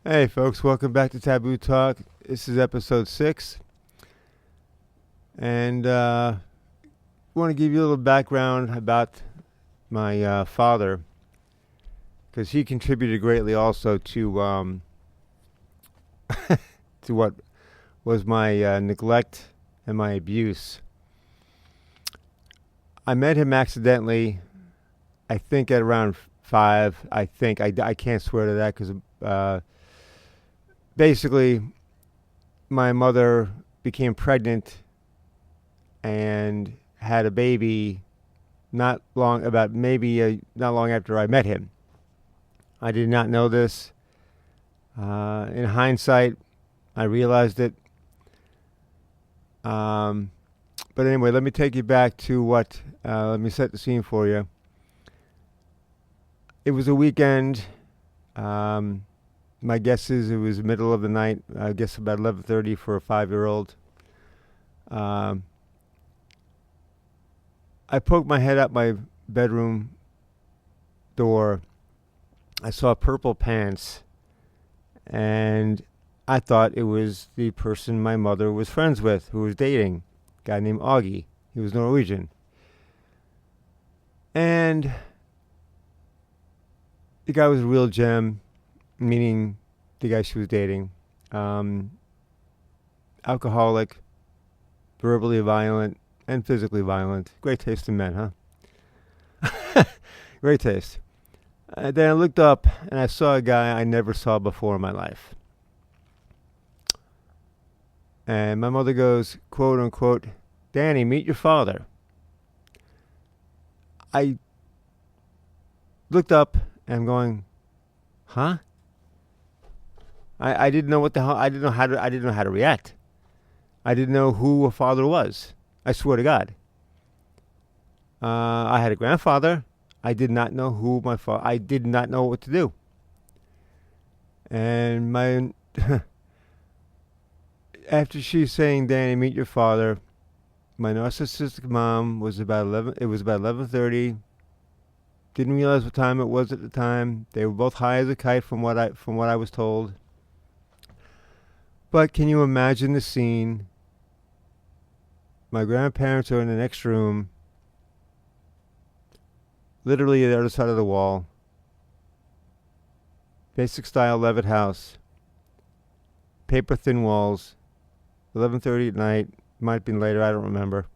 Hey folks, welcome back to Taboo Talk. This is episode 6. And I want to give you a little background about my father, because he contributed greatly also to to what was my neglect and my abuse. I met him accidentally, I think at around 5. I can't swear to that because basically my mother became pregnant and had a baby not long after I met him. I did not know this. In hindsight, I realized it. But anyway, let me take you back to let me set the scene for you. It was a weekend. My guess is it was the middle of the night. I guess about 11:30 for a 5-year-old. I poked my head out my bedroom door. I saw purple pants, and I thought it was the person my mother was friends with, who was dating, a guy named Augie. He was Norwegian. And the guy was a real gem, meaning the guy she was dating. Alcoholic, verbally violent, and physically violent. Great taste in men, huh? Great taste. Then I looked up and I saw a guy I never saw before in my life. And my mother goes, quote unquote, "Danny, meet your father." I looked up and I'm going, huh? I didn't know what the hell. I didn't know how to react. I didn't know who a father was. I swear to God. I had a grandfather. I did not know who my father. I did not know what to do. And my after she's saying, "Danny, meet your father," my narcissistic mom was about 11. It was about 11:30. Didn't realize what time it was at the time. They were both high as a kite from what I was told. But can you imagine the scene? My grandparents are in the next room, literally at the other side of the wall. Basic style Levitt house. Paper thin walls. 11:30 at night. Might have been later, I don't remember.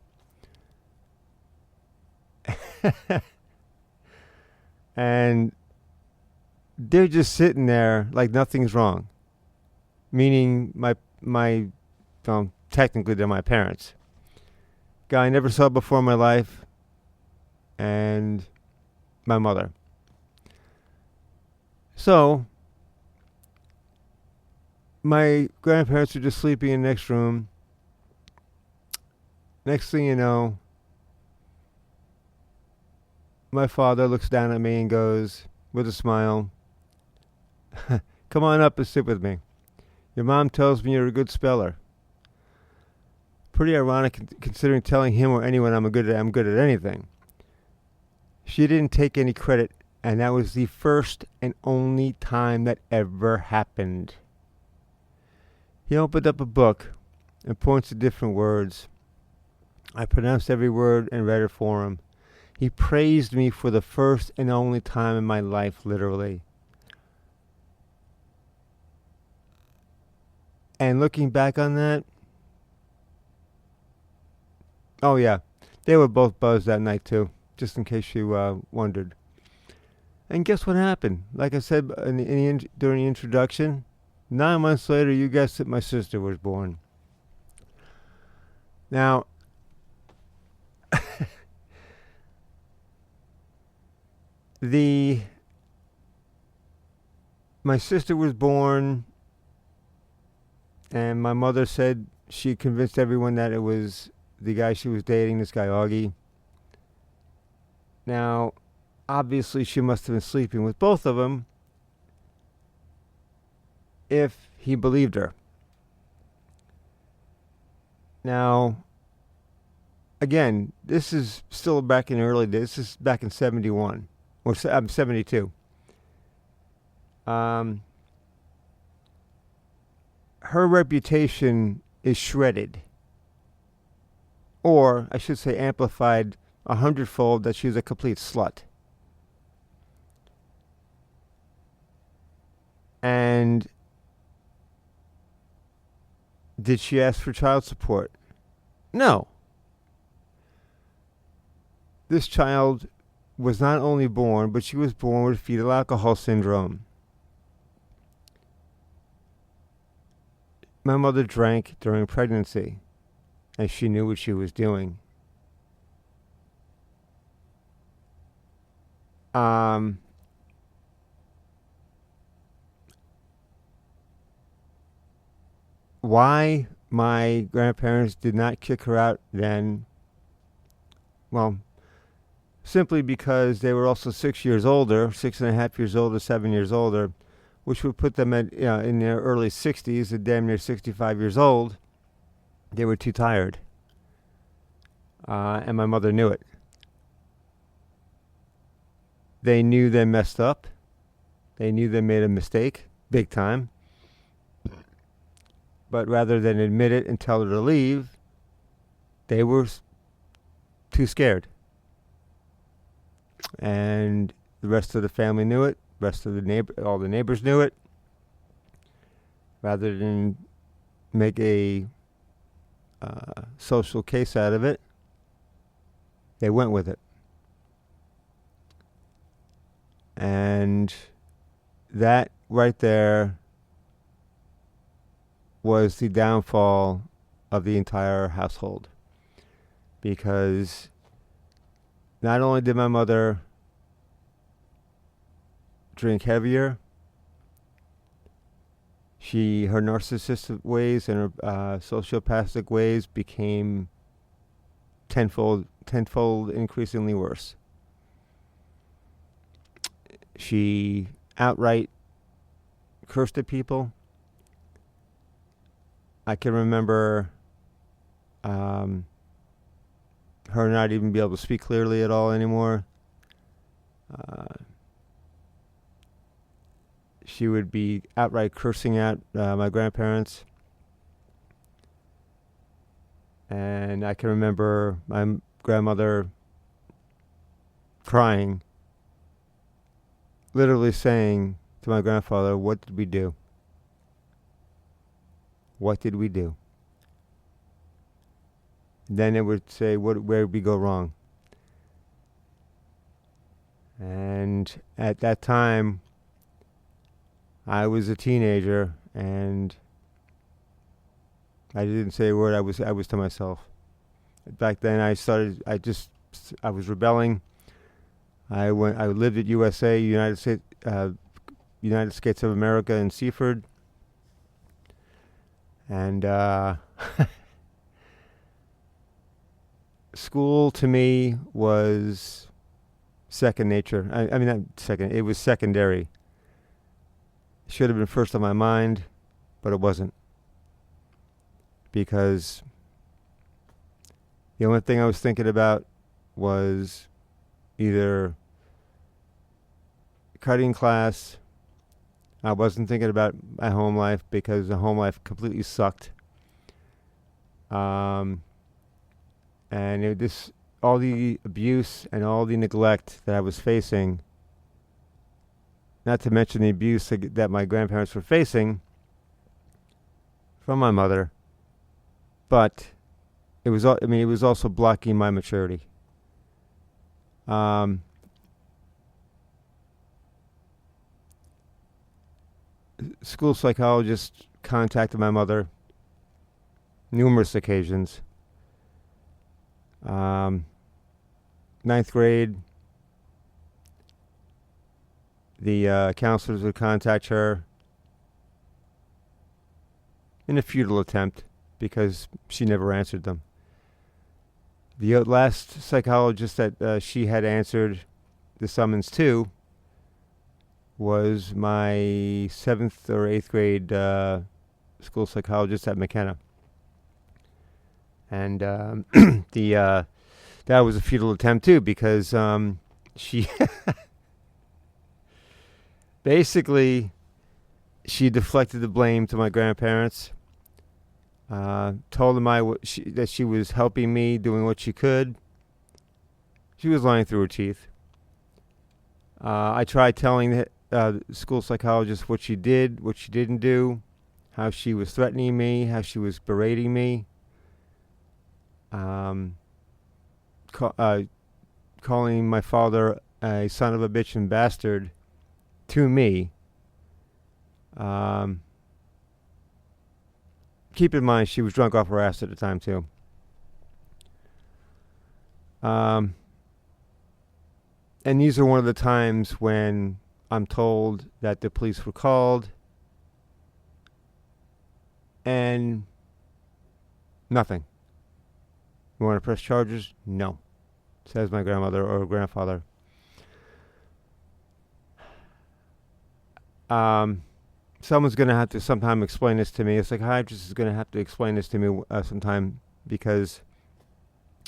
And they're just sitting there like nothing's wrong. Meaning technically they're my parents. Guy I never saw before in my life, and my mother. So my grandparents are just sleeping in the next room. Next thing you know, my father looks down at me and goes, with a smile, "Come on up and sit with me. Your mom tells me you're a good speller." Pretty ironic considering telling him or anyone I'm good at anything. She didn't take any credit, and that was the first and only time that ever happened. He opened up a book and points to different words. I pronounced every word and read it for him. He praised me for the first and only time in my life, literally. And looking back on that, oh yeah, they were both buzzed that night too, just in case you wondered. And guess what happened? Like I said during the introduction, 9 months later, you guessed it, my sister was born. Now, my sister was born, and my mother said she convinced everyone that it was the guy she was dating, this guy Augie. Now, obviously she must have been sleeping with both of them if he believed her. Now, again, this is still back in the early days. This is back in 71. Or 72. her reputation is shredded. Or, I should say, amplified 100-fold, that she was a complete slut. And did she ask for child support? No. This child was not only born, but she was born with fetal alcohol syndrome. My mother drank during pregnancy, and she knew what she was doing. Why my grandparents did not kick her out then? Well, simply because they were also 6 years older, 6.5 years older, 7 years older, which would put them at, in their early 60s, and damn near 65 years old. They were too tired. And my mother knew it. They knew they messed up. They knew they made a mistake, big time. But rather than admit it and tell her to leave, they were too scared. And the rest of the family knew it. All the neighbors knew it. Rather than make a social case out of it, they went with it. And that right there was the downfall of the entire household. Because not only did my mother drink heavier, her narcissistic ways and her sociopathic ways became tenfold increasingly worse. She outright cursed at people. I can remember her not even be able to speak clearly at all anymore. She would be outright cursing at my grandparents. And I can remember my grandmother crying, literally saying to my grandfather, "What did we do? What did we do?" Then it would say, where did we go wrong? And at that time, I was a teenager, and I didn't say a word. I was to myself. Back then, I was rebelling. I lived at USA, United States of America, in Seaford, and school to me was second nature. I mean, not second. It was secondary. Should have been first on my mind, but it wasn't. Because the only thing I was thinking about was either cutting class. I wasn't thinking about my home life because the home life completely sucked. And all the abuse and all the neglect that I was facing, not to mention the abuse that my grandparents were facing from my mother, but it was also blocking my maturity. School psychologist contacted my mother numerous occasions. 9th grade, the counselors would contact her in a futile attempt because she never answered them. The last psychologist that she had answered the summons to was my 7th or 8th grade school psychologist at McKenna. And that was a futile attempt too, because she basically she deflected the blame to my grandparents Told him that she was helping me, doing what she could. She was lying through her teeth. I tried telling the school psychologist what she did, what she didn't do, how she was threatening me, how she was berating me, calling my father a son of a bitch and bastard to me. Keep in mind, she was drunk off her ass at the time, too. And these are one of the times when I'm told that the police were called and nothing. You want to press charges? No, says my grandmother or grandfather. Someone's going to have to sometime explain this to me. A psychiatrist is going to have to explain this to me sometime, because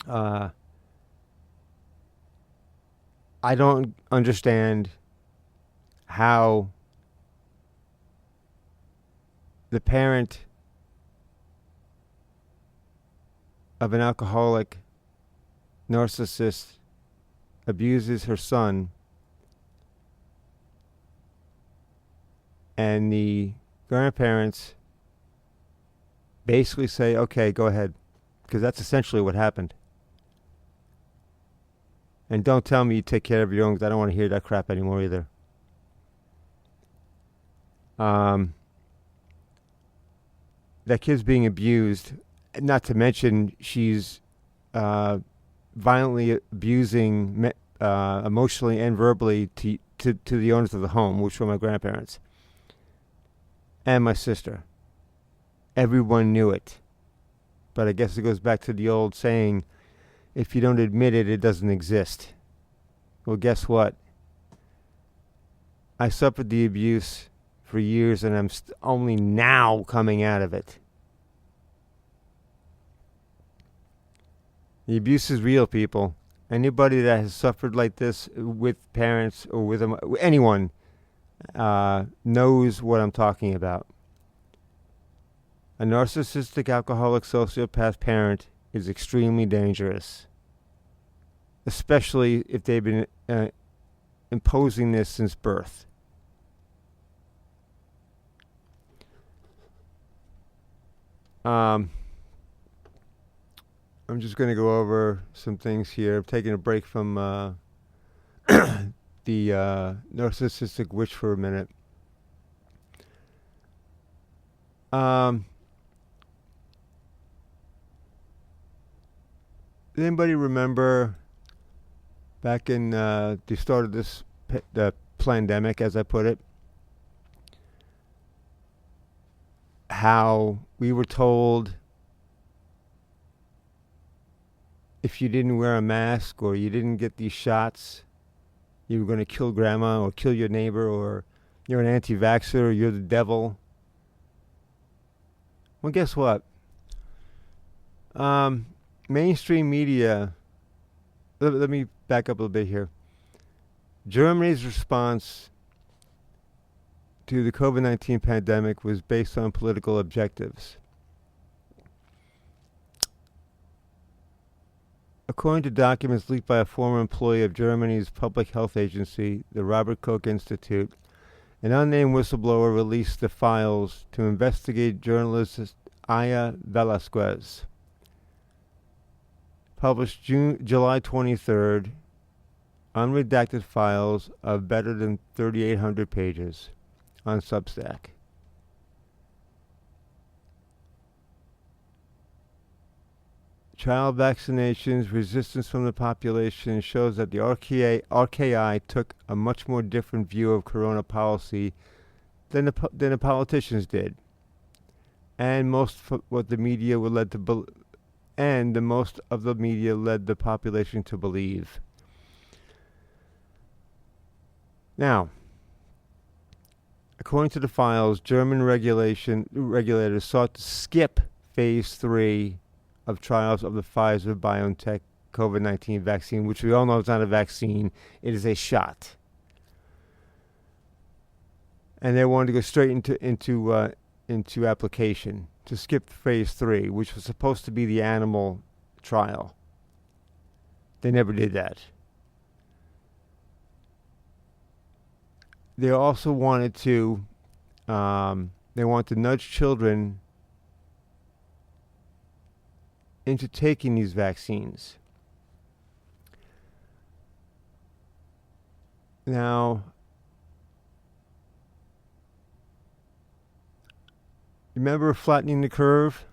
I don't understand how the parent of an alcoholic narcissist abuses her son, and the grandparents basically say, okay, go ahead, because that's essentially what happened. And don't tell me you take care of your own, because I don't want to hear that crap anymore either. That kid's being abused, not to mention she's violently abusing emotionally and verbally to the owners of the home, which were my grandparents and my sister. Everyone knew it. But I guess it goes back to the old saying, if you don't admit it, it doesn't exist. Well, guess what? I suffered the abuse for years, and I'm only now coming out of it. The abuse is real, people. Anybody that has suffered like this with parents or with anyone knows what I'm talking about. A narcissistic, alcoholic, sociopath parent is extremely dangerous, especially if they've been imposing this since birth. I'm just going to go over some things here. I'm taking a break from the narcissistic witch for a minute. Anybody remember back in the start of the pandemic, as I put it, how we were told if you didn't wear a mask or you didn't get these shots, you were going to kill grandma or kill your neighbor, or you're an anti-vaxxer, or you're the devil? Well, guess what? Mainstream media, let me back up a little bit here. Germany's response to the COVID-19 pandemic was based on political objectives. According to documents leaked by a former employee of Germany's public health agency, the Robert Koch Institute, an unnamed whistleblower released the files to investigate journalist Aya Velasquez. Published July 23rd, unredacted files of better than 3,800 pages on Substack. Child vaccinations, resistance from the population shows that the RKI took a much more different view of corona policy than the politicians did, and most of the media led the population to believe. Now, according to the files, German regulators sought to skip Phase 3 of trials of the Pfizer-BioNTech COVID-19 vaccine, which we all know is not a vaccine, it is a shot. And they wanted to go straight into application. to skip phase 3, which was supposed to be the animal trial. They never did that. They also wanted to nudge children into taking these vaccines. Now, remember flattening the curve?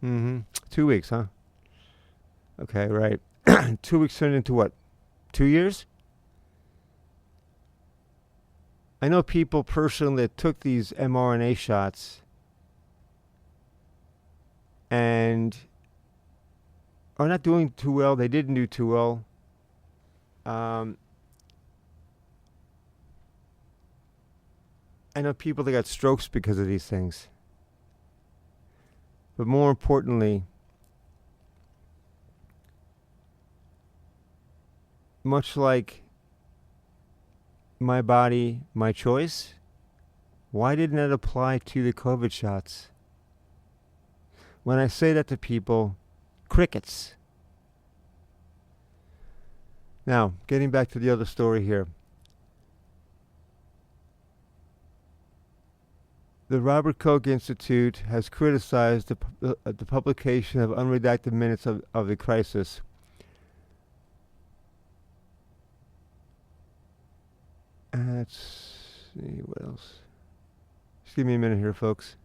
2 weeks, huh? Okay, right. 2 weeks turned into what? 2 years? I know people personally that took these mRNA shots and are not doing too well. They didn't do too well. I know people that got strokes because of these things. But more importantly, much like my body, my choice, why didn't that apply to the COVID shots? When I say that to people, crickets. Now, getting back to the other story here. The Robert Koch Institute has criticized the publication of unredacted minutes of the crisis. Let's see what else. Just give me a minute here, folks.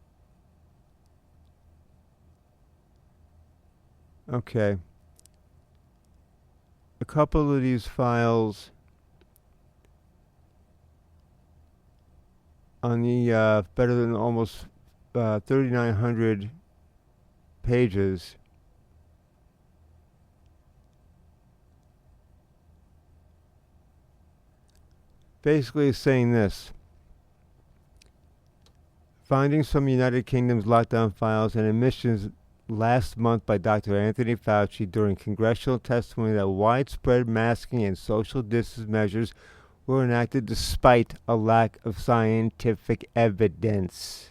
Okay. A couple of these files on the better than almost 3,900 pages. Basically saying this. Findings from the United Kingdom's lockdown files and admissions last month by Dr. Anthony Fauci during congressional testimony that widespread masking and social distance measures were enacted despite a lack of scientific evidence.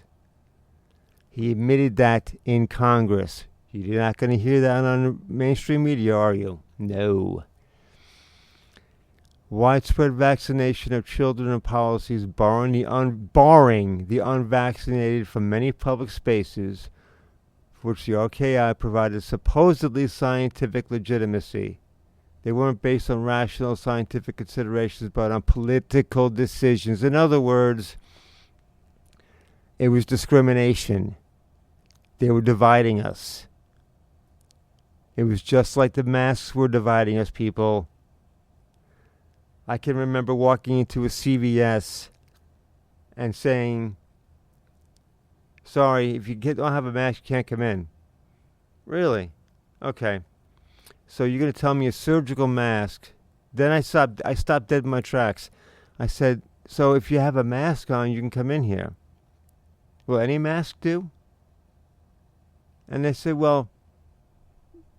He admitted that in Congress. You're not going to hear that on mainstream media, are you? No. Widespread vaccination of children and policies barring the unvaccinated from many public spaces, for which the RKI provided supposedly scientific legitimacy. They weren't based on rational scientific considerations, but on political decisions. In other words, it was discrimination. They were dividing us. It was just like the masks were dividing us, people. I can remember walking into a CVS and saying, sorry, if you don't have a mask, you can't come in. Really? Okay. So you're going to tell me a surgical mask. Then I stopped dead in my tracks. I said, so if you have a mask on, you can come in here. Will any mask do? And they said, well,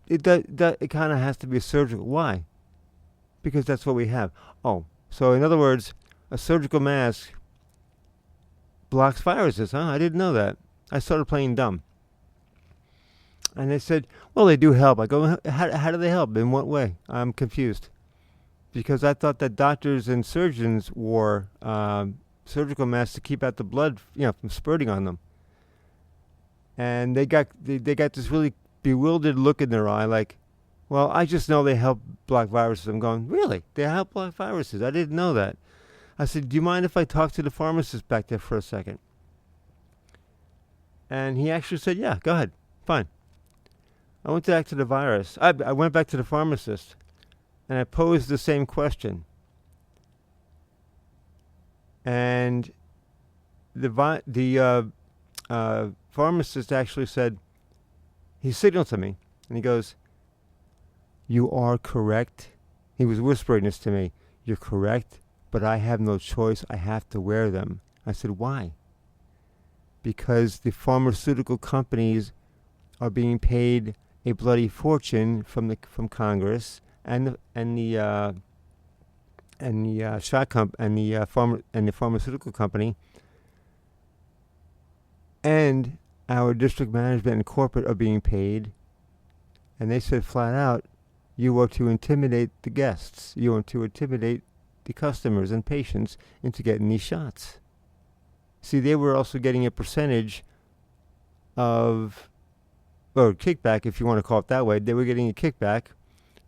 it kind of has to be a surgical. Why? Because that's what we have. Oh, so in other words, a surgical mask blocks viruses, huh? I didn't know that. I started playing dumb. And they said, well, they do help. I go, how do they help? In what way? I'm confused. Because I thought that doctors and surgeons wore surgical masks to keep out the blood, from spurting on them. And they got this really bewildered look in their eye, like, well, I just know they help block viruses. I'm going, really? They help block viruses? I didn't know that. I said, do you mind if I talk to the pharmacist back there for a second? And he actually said, yeah, go ahead. Fine. I went back to the virus. I went back to the pharmacist, and I posed the same question. And the pharmacist actually said, he signaled to me, and he goes, you are correct. He was whispering this to me. You're correct, but I have no choice. I have to wear them. I said, why? Because the pharmaceutical companies are being paid a bloody fortune from Congress and the pharmaceutical company, and our district management and corporate are being paid. And they said flat out, you are to intimidate the guests. You are to intimidate the customers and patients into getting these shots. See, they were also getting a percentage of, or kickback, if you want to call it that way. They were getting a kickback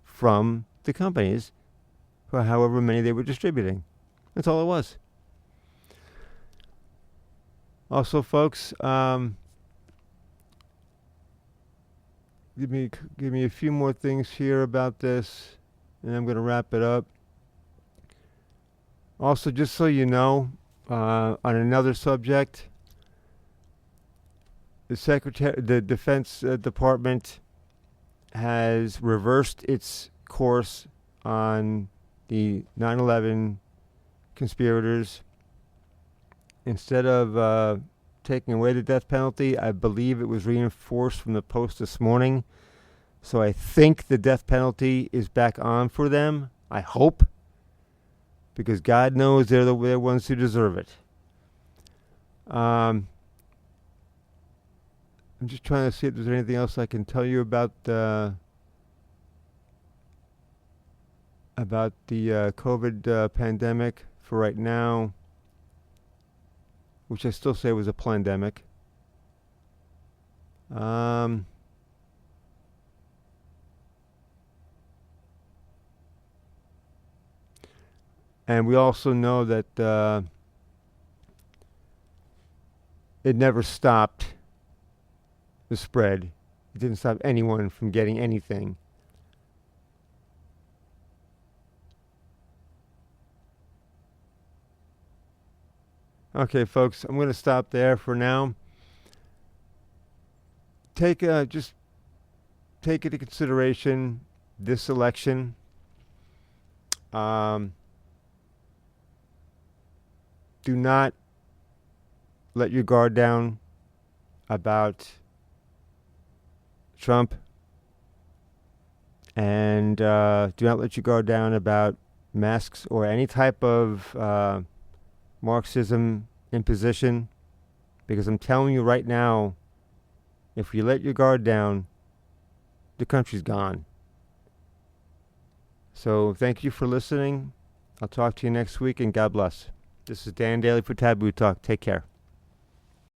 from the companies for however many they were distributing. That's all it was. Also, folks, give me a few more things here about this, and I'm going to wrap it up. Also, just so you know, on another subject, the Defense Department has reversed its course on the 9/11 conspirators. Instead of taking away the death penalty, I believe it was reinforced from the Post this morning. So I think the death penalty is back on for them. I hope. Because God knows they're the ones who deserve it. I'm just trying to see if there's anything else I can tell you about the COVID pandemic for right now, which I still say was a plandemic. And we also know that it never stopped the spread. It didn't stop anyone from getting anything. Okay, folks, I'm going to stop there for now. Just take into consideration this election. Do not let your guard down about Trump, and do not let your guard down about masks or any type of Marxism imposition, because I'm telling you right now, if you let your guard down, the country's gone. So thank you for listening. I'll talk to you next week, and God bless. This is Dan Daly for Taboo Talk. Take care.